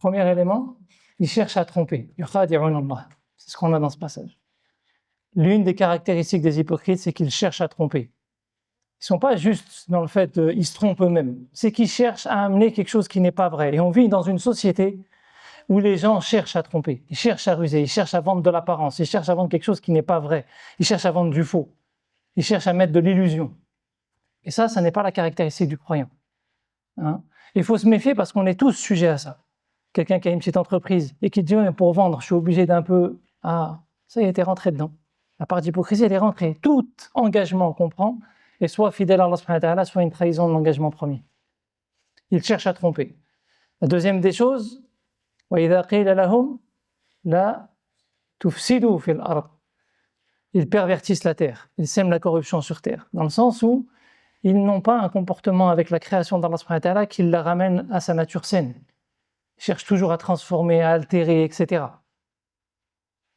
Premier élément, ils cherchent à tromper. يخادعون الله. C'est ce qu'on a dans ce passage. L'une des caractéristiques des hypocrites, c'est qu'ils cherchent à tromper. Ils ne sont pas juste dans le fait qu'ils se trompent eux-mêmes. C'est qu'ils cherchent à amener quelque chose qui n'est pas vrai. Et on vit dans une société où les gens cherchent à tromper. Ils cherchent à ruser, ils cherchent à vendre de l'apparence, ils cherchent à vendre quelque chose qui n'est pas vrai. Ils cherchent à vendre du faux. Ils cherchent à mettre de l'illusion. Et ça n'est pas la caractéristique du croyant. Il faut se méfier parce qu'on est tous sujets à ça. Quelqu'un qui a une petite entreprise et qui dit « pour vendre, je suis obligé d'un peu… » Ah, ça y est, t'es rentré dedans. La part d'hypocrisie, elle est rentrée. Tout engagement qu'on prend est soit fidèle à Allah subhanahu wa ta'ala, soit une trahison de l'engagement premier. Il cherche à tromper. La deuxième des choses, وَإِذَا قِيلَ لَهُمْ لَا تُفْسِدُوا فِي الْأَرْضِ. Ils pervertissent la terre, ils sèment la corruption sur terre, dans le sens où ils n'ont pas un comportement avec la création d'Allah subhanahu wa ta'ala qui la ramène à sa nature saine. Ils cherchent toujours à transformer, à altérer, etc.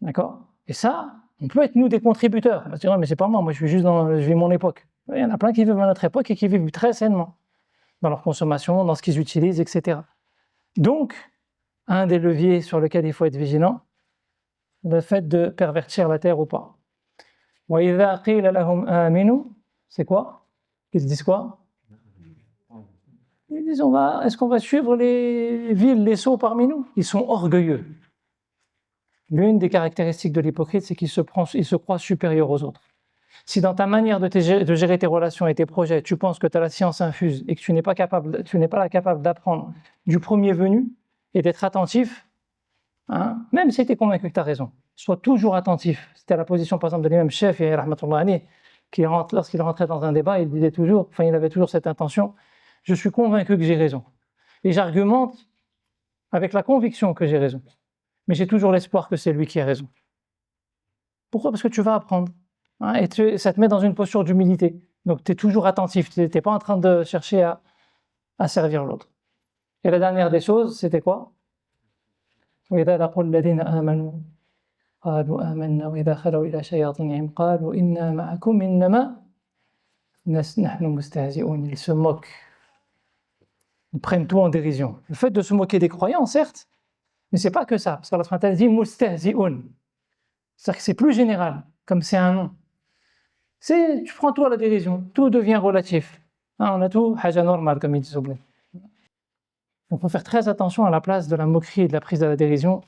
D'accord? Et ça, on peut être nous des contributeurs. On va se dire, mais c'est pas moi je vis mon époque. Il y en a plein qui vivent à notre époque et qui vivent très sainement dans leur consommation, dans ce qu'ils utilisent, etc. Donc, un des leviers sur lequel il faut être vigilant, le fait de pervertir la terre ou pas. وَإِذَا قِيلَ لَهُمْ آمِنُوا, c'est quoi? Ils se disent quoi? Ils disent, est-ce qu'on va suivre les villes, les sots parmi nous? Ils sont orgueilleux. L'une des caractéristiques de l'hypocrite, c'est qu'il se croit supérieur aux autres. Si dans ta manière de gérer tes relations et tes projets, tu penses que tu as la science infuse et que tu n'es pas capable d'apprendre du premier venu et d'être attentif, même si tu es convaincu que tu as raison, sois toujours attentif. C'était la position par exemple de l'imam Shafi'i, rahmatullah alayh, lorsqu'il rentrait dans un débat, il avait toujours cette intention, je suis convaincu que j'ai raison. Et j'argumente avec la conviction que j'ai raison. Mais j'ai toujours l'espoir que c'est lui qui a raison. Pourquoi? Parce que tu vas apprendre. Et ça te met dans une posture d'humilité. Donc tu es toujours attentif, tu n'es pas en train de chercher à servir l'autre. Et la dernière des choses, c'était quoi? وَإِذَا لَقُوا الَّذِينَ آمَنُوا قَالُوا آمَنَّا وَإِذَا خَلَوْا إِلَى شَيَاطِينِهِمْ قَالُوا إِنَّا مَعَكُمْ إِنَّمَا نَحْنُ مُسْتَهْزِئُونَ. Ils se moquent. Ils prennent tout en dérision. Le fait de se moquer des croyants, certes, mais c'est pas que ça. Parce qu'Allah subhanahu wa ta'ala dit mustahzi'un. C'est-à-dire que c'est plus général, comme c'est un nom. Tu prends tout à la dérision, tout devient relatif. On a tout haja normal, comme ils disent. Donc il faut faire très attention à la place de la moquerie et de la prise à la dérision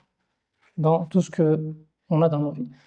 dans tout ce qu'on a dans nos vies.